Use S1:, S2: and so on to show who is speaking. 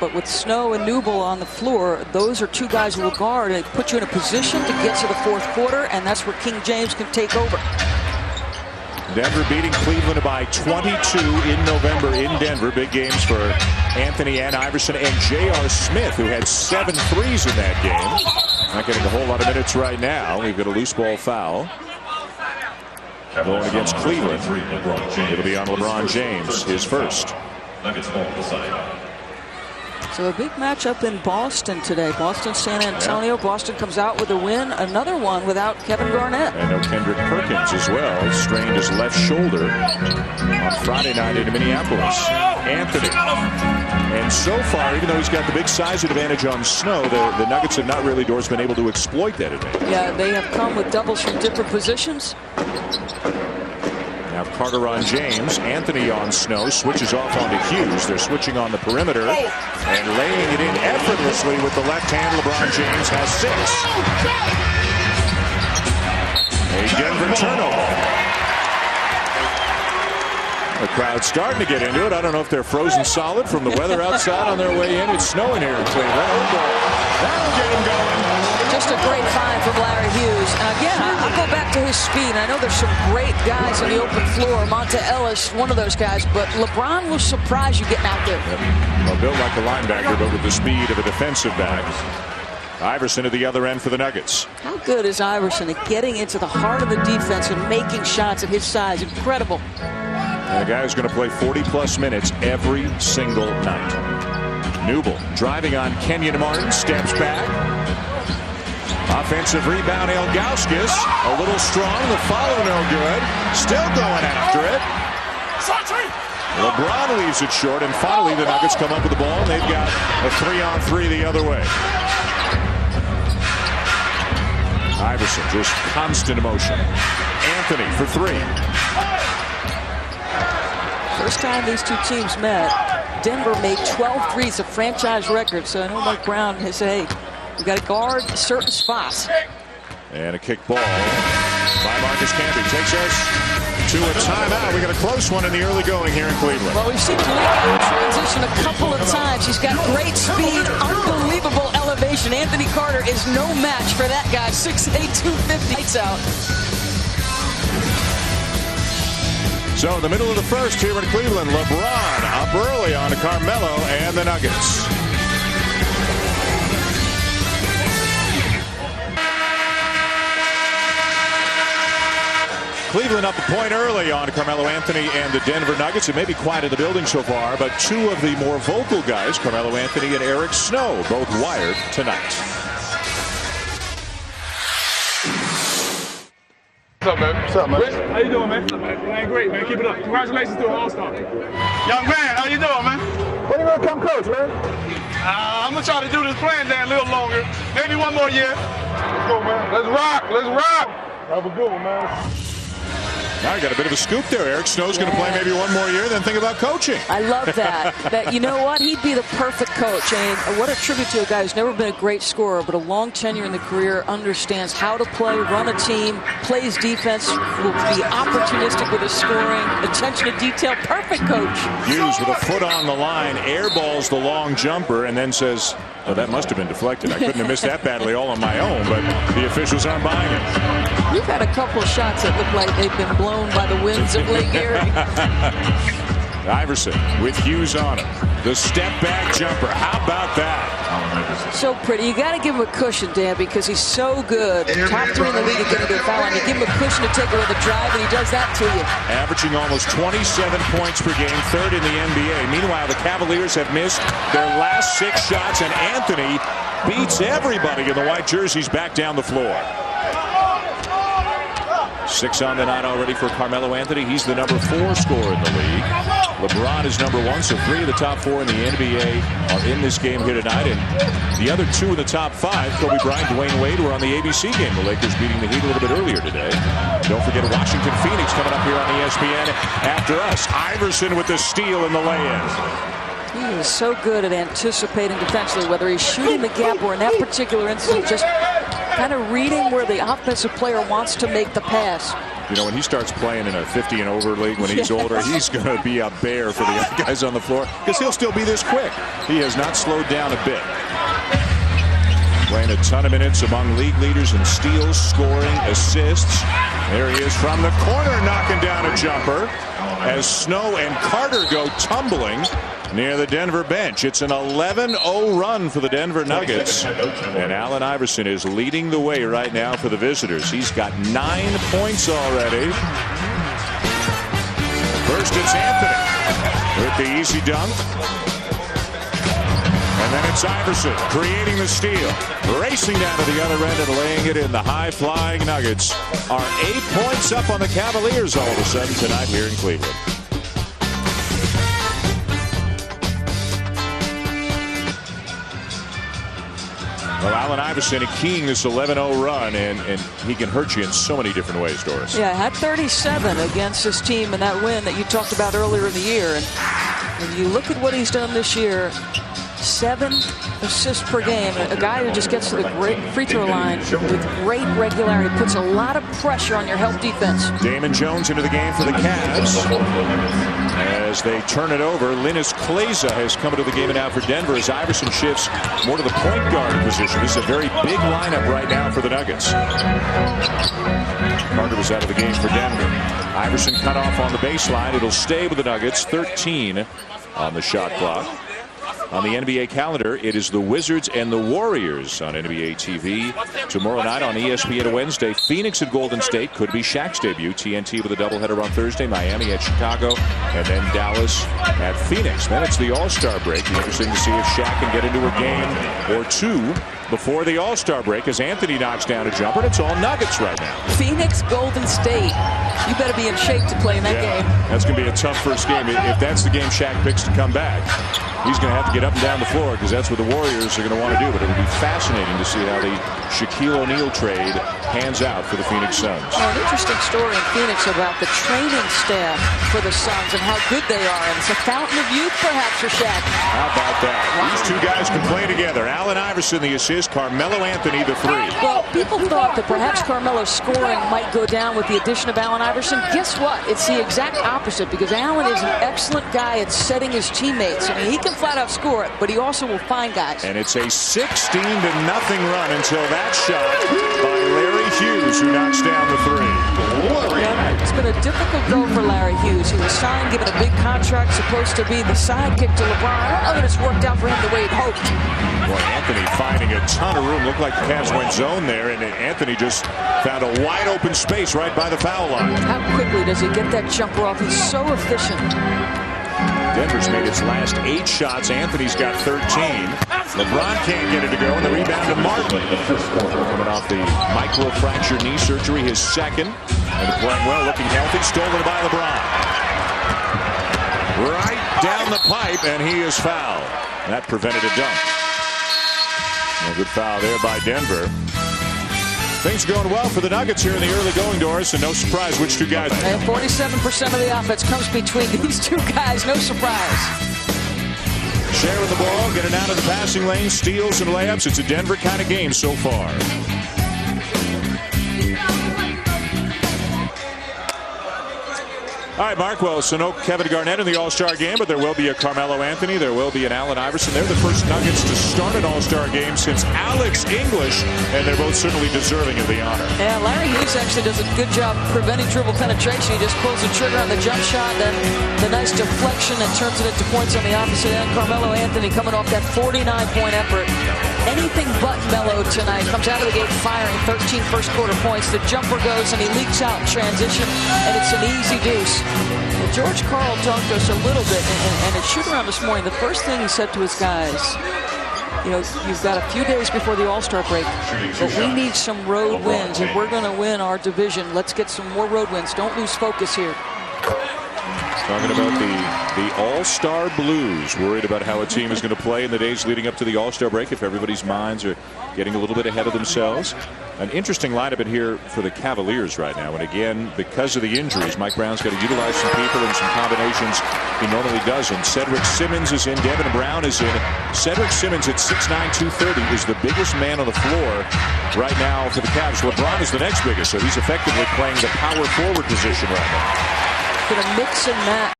S1: but with Snow and Newble on the floor, those are two guys who will guard and put you in a position to get to the fourth quarter, and that's where King James can take over.
S2: Denver beating Cleveland by 22 in November in Denver. Big games for Anthony and Iverson and J.R. Smith, who had 7 threes in that game. Not getting a whole lot of minutes right now. We've got a loose ball foul going against Cleveland. It'll be on LeBron James, his first.
S1: So a big matchup in Boston today. Boston, San Antonio. Boston comes out with a win. Another one without Kevin Garnett.
S2: And no Kendrick Perkins as well. Strained his left shoulder on Friday night in Minneapolis. Anthony. And so far, even though he's got the big size advantage on Snow, the Nuggets have not really been able to exploit that advantage.
S1: Yeah, they have come with doubles from different positions.
S2: Now Carter on James, Anthony on Snow, switches off onto Hughes. They're switching on the perimeter and laying it in effortlessly with the left hand. LeBron James has 6. A Denver turnover. The crowd's starting to get into it. I don't know if they're frozen solid from the weather outside on their way in. It's snowing here in Cleveland. That'll get them going.
S1: Just a great find from Larry Hughes. And again, I'll go back to his speed. I know there's some great guys on the open floor. Monta Ellis, one of those guys. But LeBron will surprise you getting out there.
S2: Yep. Well, built like a linebacker, but with the speed of a defensive back. Iverson at the other end for the Nuggets.
S1: How good is Iverson at getting into the heart of the defense and making shots at his size? Incredible.
S2: And a guy who's going to play 40-plus minutes every single night. Newble driving on Kenyon Martin, steps back. Offensive rebound, Ilgauskas. A little strong, the follow no good. Still going after it. LeBron leaves it short, and finally the Nuggets come up with the ball, and they've got a 3-on-3 the other way. Iverson just constant motion. Anthony for 3.
S1: First time these two teams met, Denver made 12 threes, a franchise record. So I know Mike Brown has said, hey, you got to guard certain spots.
S2: And a kick ball by Marcus Camby takes us to a timeout. We got a close one in the early going here in Cleveland.
S1: Well, we've seen Khalil in transition a couple of times. He's got great speed, unbelievable elevation. Anthony Carter is no match for that guy. 6'8", 250. Lights out.
S2: So in the middle of the first here in Cleveland, LeBron up early on to Carmelo and the Nuggets. Cleveland up a point early on Carmelo Anthony and the Denver Nuggets. It may be quiet in the building so far, but two of the more vocal guys, Carmelo Anthony and Eric Snow, both wired tonight.
S3: What's up, man?
S4: What's up, man?
S3: Rich, how you doing, man? Man, great, man. Keep it up. Congratulations to an All-Star. Young man, how you doing, man?
S4: When you gonna come coach, man?
S3: I'm gonna try to do this playing there a little longer. Maybe one more year. Let's go, man. Let's rock. Let's rock.
S4: Have a good one, man.
S2: Now you got a bit of a scoop there. Eric Snow's going to play maybe one more year, then think about coaching.
S1: I love that. You know what? He'd be the perfect coach. I mean, what a tribute to a guy who's never been a great scorer, but a long tenure in the career, understands how to play, run a team, plays defense, will be opportunistic with his scoring, attention to detail. Perfect coach.
S2: Hughes with a foot on the line, airballs the long jumper, and then says, oh, that must have been deflected. I couldn't have missed that badly all on my own, but the officials aren't buying it.
S1: We've had a couple of shots that look like they've been blown by the winds of Lake Erie.
S2: Iverson with Hughes on him. The step back jumper. How about that?
S1: So pretty. You got to give him a cushion, Dan, because he's so good. Top 3 in the league at getting a good foul, and you give him a cushion to take away the drive, and he does that to you.
S2: Averaging almost 27 points per game, 3rd in the NBA. Meanwhile, the Cavaliers have missed their last 6 shots, and Anthony beats everybody in the white jerseys back down the floor. 6 on the night already for Carmelo Anthony. He's the number 4 scorer in the league. LeBron is number 1, so 3 of the top 4 in the NBA are in this game here tonight. And the other 2 in the top 5, Kobe Bryant, Dwayne Wade, were on the ABC game. The Lakers beating the Heat a little bit earlier today. Don't forget Washington Phoenix coming up here on ESPN after us. Iverson with the steal in the lay-in.
S1: He is so good at anticipating defensively, whether he's shooting the gap or in that particular instance, just kind of reading where the offensive player wants to make the pass.
S2: You know, when he starts playing in a 50 and over league when he's older, he's going to be a bear for the other guys on the floor because he'll still be this quick. He has not slowed down a bit. Playing a ton of minutes among league leaders in steals, scoring, assists. There he is from the corner, knocking down a jumper as Snow and Carter go tumbling near the Denver bench. It's an 11-0 run for the Denver Nuggets, and Allen Iverson is leading the way right now for the visitors. He's got 9 points already. First it's Anthony with the easy dunk. And then it's Iverson creating the steal, racing down to the other end and laying it in. The high-flying Nuggets are 8 points up on the Cavaliers all of a sudden tonight here in Cleveland. Well, Allen Iverson keying this 11-0 run, and he can hurt you in so many different ways, Doris.
S1: Yeah, had 37 against his team in that win that you talked about earlier in the year. And when you look at what he's done this year, 7 assists per game. A guy who just gets to the great free throw line with great regularity, puts a lot of pressure on your help defense.
S2: Damon Jones into the game for the Cavs. As they turn it over, Linus Kleza has come into the game now for Denver as Iverson shifts more to the point guard position. This is a very big lineup right now for the Nuggets. Carter was out of the game for Denver. Iverson cut off on the baseline. It'll stay with the Nuggets. 13 on the shot clock. On the NBA calendar, it is the Wizards and the Warriors on NBA TV. Tomorrow night on ESPN Wednesday, Phoenix at Golden State. Could be Shaq's debut. TNT with a doubleheader on Thursday. Miami at Chicago. And then Dallas at Phoenix. Then it's the All-Star break. Interesting to see if Shaq can get into a game or two before the All-Star break as Anthony knocks down a jumper. And it's all Nuggets right now.
S1: Phoenix, Golden State. You better be in shape to play in that game.
S2: That's going to be a tough first game. If that's the game Shaq picks to come back, he's going to have to get up and down the floor because that's what the Warriors are going to want to do. But it'll be fascinating to see how the Shaquille O'Neal trade pans out for the Phoenix Suns.
S1: An interesting story in Phoenix about the training staff for the Suns and how good they are. And it's a fountain of youth, perhaps, for Shaq.
S2: How about that? Wow. These two guys can play together. Allen Iverson, the assist. Carmelo Anthony, the three.
S1: Well, people thought that perhaps Carmelo's scoring might go down with the addition of Allen Iverson. Guess what? It's the exact opposite because Allen is an excellent guy at setting his teammates. I mean, he can flat out score it, but he also will find guys.
S2: And it's a 16-0 run until that shot by Larry Hughes, who knocks down the three.
S1: Yeah, it's been a difficult go for Larry Hughes. He was signed, given a big contract, supposed to be the sidekick to LeBron. I don't know that it's worked out for him the way he'd hoped.
S2: Boy, Anthony finding a ton of room. Looked like the Cavs went zone there, and Anthony just found a wide open space right by the foul line.
S1: How quickly does he get that jumper off? He's so efficient.
S2: Denver's made its last 8 shots. Anthony's got 13. LeBron can't get it to go, and the rebound to Martin. Coming off the microfracture knee surgery, his second. And playing well, looking healthy. Stolen by LeBron. Right down the pipe, and he is fouled. That prevented a dunk. A good foul there by Denver. Things going well for the Nuggets here in the early going, Doris, and no surprise which two guys.
S1: And 47% of the offense comes between these two guys. No surprise.
S2: Sharing the ball, getting out of the passing lane, steals and layups. It's a Denver kind of game so far. All right, Mark. Well, so no Kevin Garnett in the All-Star game, but there will be a Carmelo Anthony. There will be an Allen Iverson. They're the first Nuggets to start an All-Star game since Alex English, and they're both certainly deserving of the honor.
S1: Yeah, Larry Hughes actually does a good job preventing dribble penetration. He just pulls the trigger on the jump shot, then the nice deflection and turns it into points on the opposite end. Carmelo Anthony coming off that 49-point effort. Anything but Melo tonight. Comes out of the gate firing 13 first-quarter points. The jumper goes, and he leaks out in transition, and it's an easy deuce. Well, George Karl talked to us a little bit, and at shoot-around this morning, the first thing he said to his guys, you know, you've got a few days before the All-Star break, but we need some road wins. If we're going to win our division, let's get some more road wins. Don't lose focus here.
S2: Talking about the All-Star Blues, worried about how a team is going to play in the days leading up to the All-Star break if everybody's minds are getting a little bit ahead of themselves. An interesting lineup in here for the Cavaliers right now. And again, because of the injuries, Mike Brown's got to utilize some people and some combinations he normally doesn't. Cedric Simmons is in. Devin Brown is in. Cedric Simmons at 6'9", 230 is the biggest man on the floor right now for the Cavs. LeBron is the next biggest, so he's effectively playing the power forward position right now.
S1: Going to mix and match.